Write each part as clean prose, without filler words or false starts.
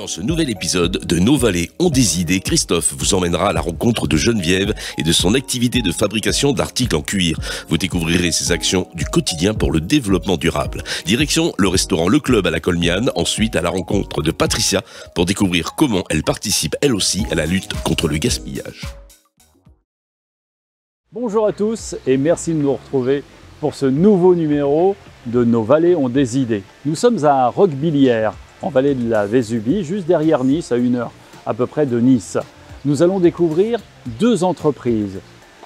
Dans ce nouvel épisode de Nos Vallées ont des idées, Christophe vous emmènera à la rencontre de Geneviève et de son activité de fabrication d'articles en cuir. Vous découvrirez ses actions du quotidien pour le développement durable. Direction le restaurant Le Club à la Colmiane, ensuite à la rencontre de Patricia pour découvrir comment elle participe elle aussi à la lutte contre le gaspillage. Bonjour à tous et merci de nous retrouver pour ce nouveau numéro de Nos Vallées ont des idées. Nous sommes à Roquebillière, en vallée de la Vésubie, juste derrière Nice, à 1 heure à peu près de Nice. Nous allons découvrir deux entreprises,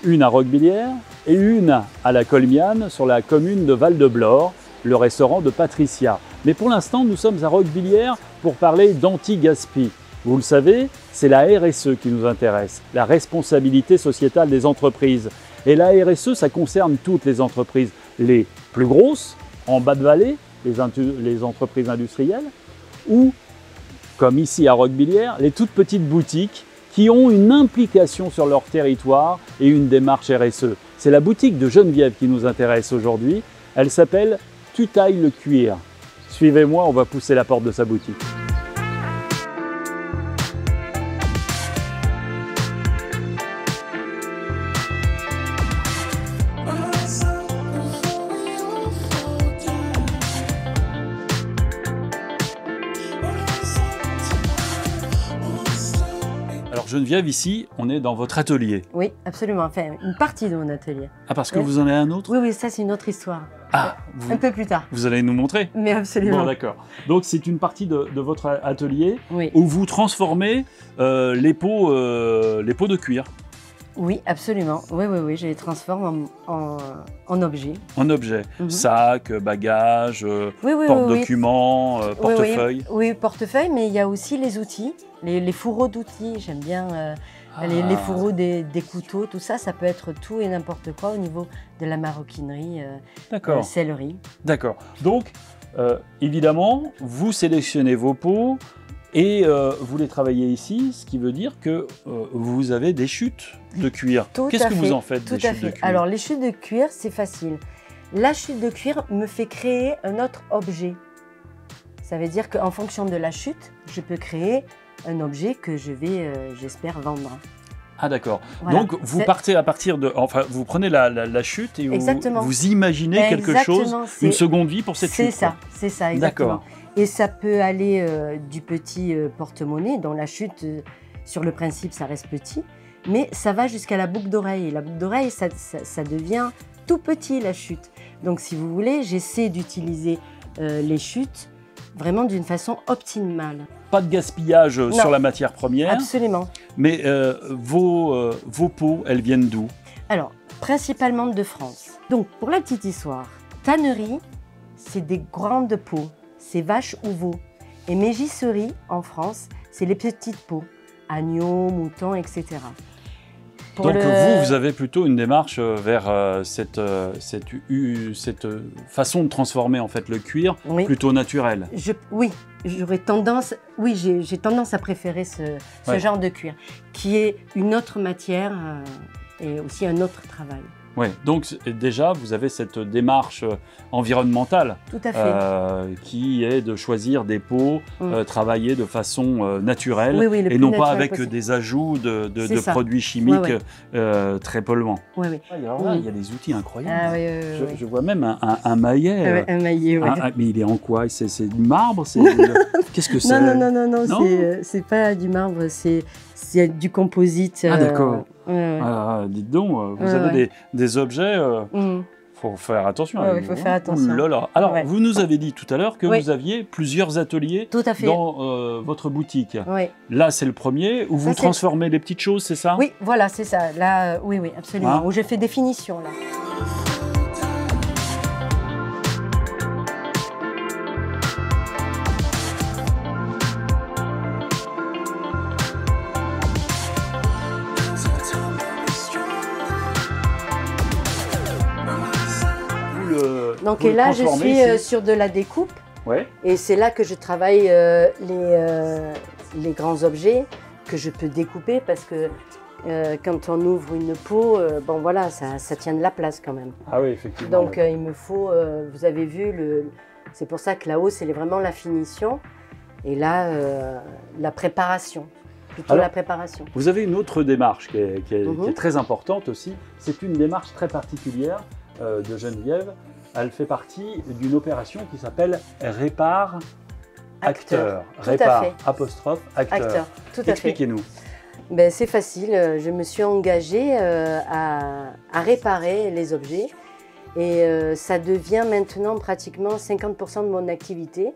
une à Roquebillière et une à la Colmiane, sur la commune de Val-de-Blore, le restaurant de Patricia. Mais pour l'instant, nous sommes à Roquebillière pour parler d'anti-gaspi. Vous le savez, c'est la RSE qui nous intéresse, la responsabilité sociétale des entreprises. Et la RSE, ça concerne toutes les entreprises, les plus grosses, en bas de vallée, les entreprises industrielles, ou, comme ici à Roquebillière, les toutes petites boutiques qui ont une implication sur leur territoire et une démarche RSE. C'est la boutique de Geneviève qui nous intéresse aujourd'hui. Elle s'appelle Tu tailles le cuir. Suivez-moi, on va pousser la porte de sa boutique. Alors Geneviève, ici, on est dans votre atelier. Oui, absolument. Enfin, une partie de mon atelier. Ah, parce que vous en avez un autre? Oui, oui, ça c'est une autre histoire. Ah, un peu plus tard. Vous allez nous montrer? Mais absolument. Bon, d'accord. Donc c'est une partie de votre atelier Oui. où vous transformez les pots de cuir. Oui, absolument. Oui, oui, oui, je les transforme en objets. En objets. Sac, bagages, Oui, oui, porte-documents, oui. portefeuille. Oui, portefeuille, mais il y a aussi les outils, les fourreaux d'outils. J'aime bien les fourreaux des couteaux, tout ça. Ça peut être tout et n'importe quoi au niveau de la maroquinerie, sellerie. D'accord. Donc, évidemment, vous sélectionnez vos pots et vous les travaillez ici, ce qui veut dire que vous avez des chutes de cuir. Qu'est-ce que vous en faites des chutes de cuir? Alors, les chutes de cuir, c'est facile. La chute de cuir me fait créer un autre objet. Ça veut dire qu'en fonction de la chute, je peux créer un objet que je vais, j'espère, vendre. Ah d'accord. Voilà. Donc vous partez à partir de, enfin vous prenez la chute et vous imaginez quelque chose, une seconde vie pour cette chute. C'est ça, exactement. Et ça peut aller du petit porte-monnaie, dont la chute, sur le principe, ça reste petit, mais ça va jusqu'à la boucle d'oreille. Et la boucle d'oreille, ça devient tout petit, la chute. Donc si vous voulez, j'essaie d'utiliser les chutes vraiment d'une façon optimale. Pas de gaspillage sur la matière première. Absolument. Mais vos peaux, elles viennent d'où? Alors, principalement de France. Donc, pour la petite histoire, tannerie, c'est des grandes peaux, c'est vache ou veau. Et mégisserie, en France, c'est les petites peaux, agneaux, moutons, etc. Donc vous avez plutôt une démarche vers cette façon de transformer en fait le cuir, plutôt naturelle. Oui, j'ai tendance à préférer ce genre de cuir, qui est une autre matière et aussi un autre travail. Oui, donc déjà vous avez cette démarche environnementale qui est de choisir des peaux travaillées de façon naturelle et non pas avec des ajouts de produits chimiques très polluants. Alors là, il y a des outils incroyables. Je vois même un maillet. Un maillet, oui. Mais il est en quoi? C'est du marbre? Qu'est-ce que c'est? Non, c'est pas du marbre, c'est du composite. Ah d'accord. Dites donc, vous avez des objets, faut faire attention. Il faut faire attention. Alors, vous nous avez dit tout à l'heure que vous aviez plusieurs ateliers dans votre boutique. Là, c'est le premier, où vous transformez les petites choses, c'est ça? Oui, voilà, c'est ça. Là, oui, absolument. Où je fais des finitions, là. Donc et là, je suis sur de la découpe et c'est là que je travaille les grands objets que je peux découper parce que quand on ouvre une peau, bon voilà, ça tient de la place quand même. Ah oui, effectivement. Donc il me faut, vous avez vu, c'est pour ça que là-haut, c'est vraiment la finition. Et là, la préparation, plutôt Alors, la préparation. Vous avez une autre démarche qui est très importante aussi. C'est une démarche très particulière de Geneviève. Elle fait partie d'une opération qui s'appelle Répare Acteur. Répare apostrophe acteur. Tout à fait. Expliquez-nous. Ben, c'est facile, je me suis engagée à réparer les objets et ça devient maintenant pratiquement 50% de mon activité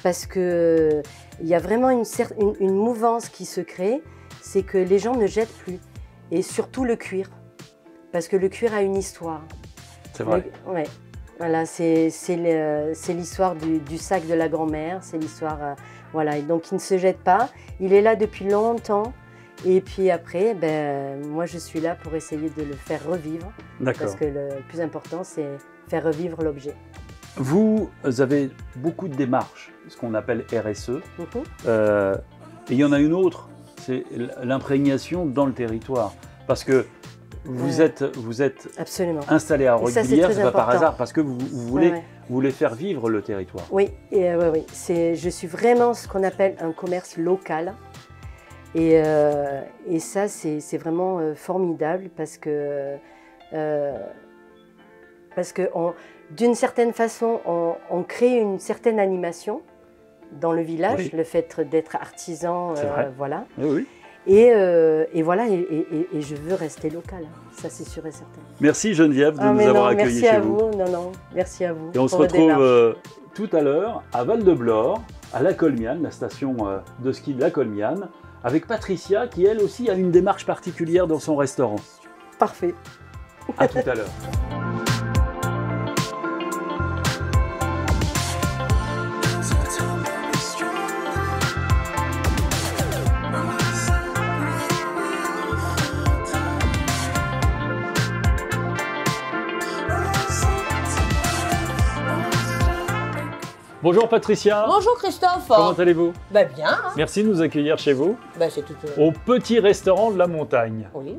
parce qu'il y a vraiment une mouvance qui se crée, c'est que les gens ne jettent plus et surtout le cuir parce que le cuir a une histoire. C'est vrai. Ouais. Voilà, c'est l'histoire du sac de la grand-mère, c'est l'histoire, voilà, et donc il ne se jette pas, il est là depuis longtemps. Et puis après, ben, moi je suis là pour essayer de le faire revivre. D'accord. Parce que le plus important, c'est faire revivre l'objet. Vous avez beaucoup de démarches, ce qu'on appelle RSE. Et il y en a une autre, c'est l'imprégnation dans le territoire. Parce que vous êtes Absolument. installé à Roquebillières, c'est pas par hasard, parce que vous Ouais. voulez faire vivre le territoire. Oui, oui. Je suis vraiment ce qu'on appelle un commerce local. Et ça, c'est vraiment formidable parce que d'une certaine façon, on crée une certaine animation dans le village, Oui. le fait d'être artisan, voilà. Oui. Et voilà, et je veux rester local, ça c'est sûr et certain. Merci Geneviève de nous avoir accueillis chez vous. Merci à vous. Et on se retrouve tout à l'heure à Val-de-Blore, à La Colmiane, la station de ski de La Colmiane, avec Patricia qui elle aussi a une démarche particulière dans son restaurant. Parfait. À tout à l'heure. Bonjour Patricia. Bonjour Christophe. Comment allez-vous? Bah bien. Hein. Merci de nous accueillir chez vous, Bah c'est tout. au petit restaurant de la montagne. Oui.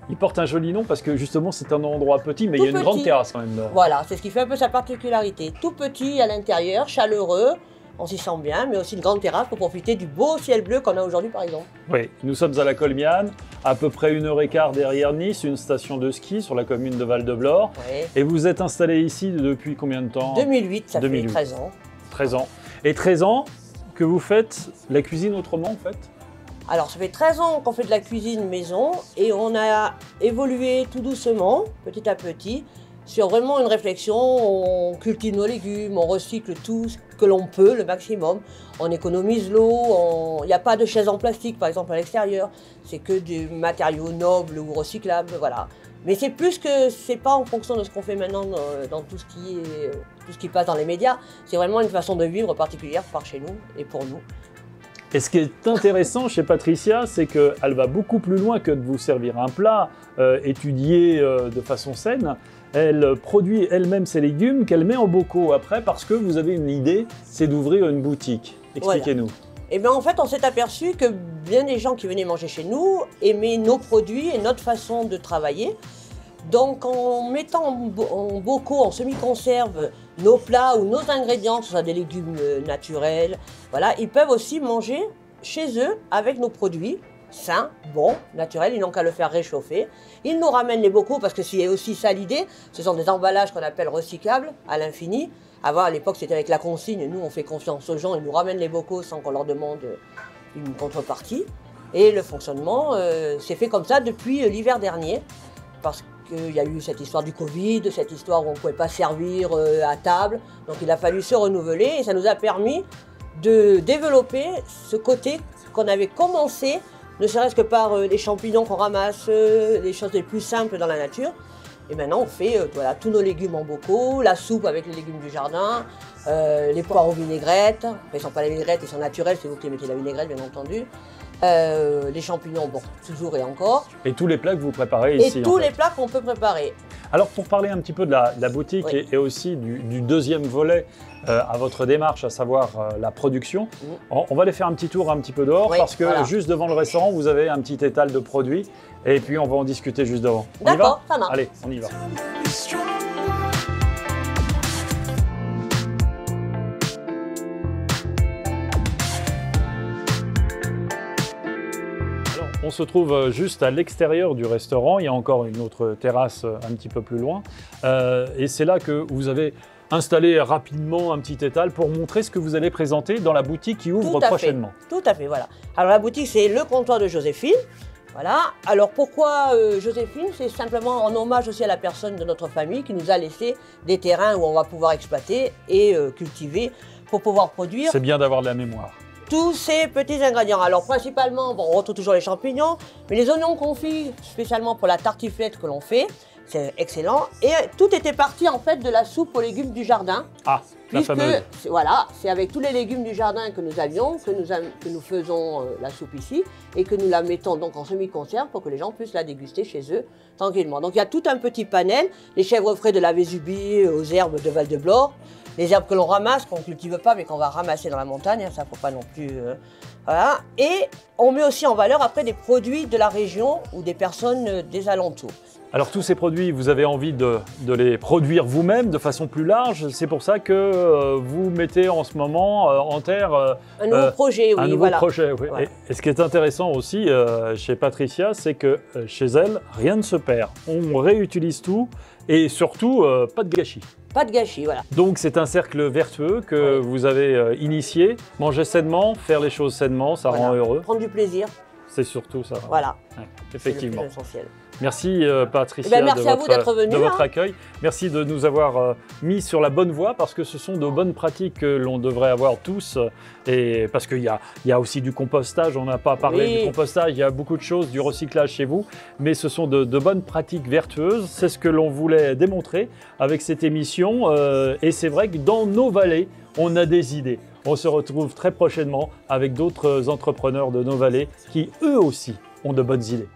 Il porte un joli nom parce que justement c'est un endroit petit, mais Tout il y a une petit. grande terrasse quand même. Voilà, c'est ce qui fait un peu sa particularité. Tout petit à l'intérieur, chaleureux, on s'y sent bien, mais aussi une grande terrasse pour profiter du beau ciel bleu qu'on a aujourd'hui par exemple. Oui, nous sommes à La Colmiane, à peu près 1h15 derrière Nice, une station de ski sur la commune de Val-de-Blore. Oui. Et vous êtes installé ici depuis combien de temps? 2008, ça 2008. fait 13 ans. 13 ans. Et 13 ans que vous faites la cuisine autrement en fait? Alors ça fait 13 ans qu'on fait de la cuisine maison et on a évolué tout doucement, petit à petit, sur vraiment une réflexion. On cultive nos légumes, on recycle tout ce que l'on peut, le maximum. On économise l'eau, il n'y a pas de chaises en plastique par exemple à l'extérieur. C'est que des matériaux nobles ou recyclables, voilà. Mais c'est plus que, c'est pas en fonction de ce qu'on fait maintenant dans tout ce qui passe dans les médias. C'est vraiment une façon de vivre particulière par chez nous et pour nous. Et ce qui est intéressant chez Patricia, c'est qu'elle va beaucoup plus loin que de vous servir un plat étudié de façon saine. Elle produit elle-même ses légumes qu'elle met en bocaux après parce que vous avez une idée, c'est d'ouvrir une boutique. Expliquez-nous. Voilà. Et bien en fait, on s'est aperçu que bien des gens qui venaient manger chez nous aimaient nos produits et notre façon de travailler. Donc en mettant en bocaux, en semi-conserve, nos plats ou nos ingrédients, que ce soit des légumes naturels, voilà, ils peuvent aussi manger chez eux avec nos produits sains, bons, naturels, ils n'ont qu'à le faire réchauffer. Ils nous ramènent les bocaux parce que c'est aussi ça l'idée, ce sont des emballages qu'on appelle recyclables à l'infini. Avant, à l'époque, c'était avec la consigne, nous on fait confiance aux gens, ils nous ramènent les bocaux sans qu'on leur demande une contrepartie. Et le fonctionnement s'est fait comme ça depuis l'hiver dernier, parce qu'il y a eu cette histoire du Covid, cette histoire où on ne pouvait pas servir à table. Donc il a fallu se renouveler et ça nous a permis de développer ce côté qu'on avait commencé, ne serait-ce que par les champignons qu'on ramasse, les choses les plus simples dans la nature. Et maintenant on fait voilà, tous nos légumes en bocaux, la soupe avec les légumes du jardin, les poires aux vinaigrettes. Enfin, ils ne sont pas les vinaigrettes, ils sont naturels, c'est vous qui mettez la vinaigrette bien entendu. Les champignons, bon, toujours et encore. Et tous les plats que vous préparez ici. Et tous les plats qu'on peut préparer. Alors pour parler un petit peu de la boutique Oui. et aussi du deuxième volet à votre démarche, à savoir la production, on va aller faire un petit tour un petit peu dehors, Oui, parce que voilà. juste devant le restaurant, vous avez un petit étal de produits et puis on va en discuter juste devant. On y va? D'accord, ça marche. Allez, on y va. On se trouve juste à l'extérieur du restaurant. Il y a encore une autre terrasse un petit peu plus loin. Et c'est là que vous avez installé rapidement un petit étal pour montrer ce que vous allez présenter dans la boutique qui ouvre prochainement. Tout à fait, voilà. Alors la boutique, c'est le comptoir de Joséphine. Voilà. Alors pourquoi Joséphine? C'est simplement en hommage aussi à la personne de notre famille qui nous a laissé des terrains où on va pouvoir exploiter et cultiver pour pouvoir produire. C'est bien d'avoir de la mémoire. Tous ces petits ingrédients. Alors principalement, bon, on retrouve toujours les champignons, mais les oignons confits, spécialement pour la tartiflette que l'on fait, c'est excellent. Et tout était parti en fait de la soupe aux légumes du jardin. Ah, la fameuse. Voilà, c'est avec tous les légumes du jardin que nous avions, que nous faisons la soupe ici, et que nous la mettons donc en semi-conserve pour que les gens puissent la déguster chez eux tranquillement. Donc il y a tout un petit panel, les chèvres frais de la Vésubie aux herbes de Val-de-Blore, les herbes que l'on ramasse, qu'on ne cultive pas, mais qu'on va ramasser dans la montagne, hein, ça ne faut pas non plus... voilà. Et on met aussi en valeur après des produits de la région ou des personnes des alentours. Alors tous ces produits, vous avez envie de les produire vous-même de façon plus large. C'est pour ça que vous mettez en ce moment en terre un nouveau projet, oui. Un nouveau projet, oui. Voilà. Et ce qui est intéressant aussi chez Patricia, c'est que chez elle, rien ne se perd. On réutilise tout et surtout pas de gâchis. Pas de gâchis, voilà. Donc c'est un cercle vertueux que vous avez initié. Manger sainement, faire les choses sainement, ça rend heureux. Prendre du plaisir. C'est surtout ça. Voilà. Ouais, effectivement. C'est le plus essentiel. Merci Patricia merci à vous d'être venue, de votre accueil. Merci de nous avoir mis sur la bonne voie parce que ce sont de bonnes pratiques que l'on devrait avoir tous. Et parce qu'il y a aussi du compostage, on n'a pas parlé du compostage, il y a beaucoup de choses, du recyclage chez vous. Mais ce sont de bonnes pratiques vertueuses. C'est ce que l'on voulait démontrer avec cette émission. Et c'est vrai que dans nos vallées, on a des idées. On se retrouve très prochainement avec d'autres entrepreneurs de nos vallées qui eux aussi ont de bonnes idées.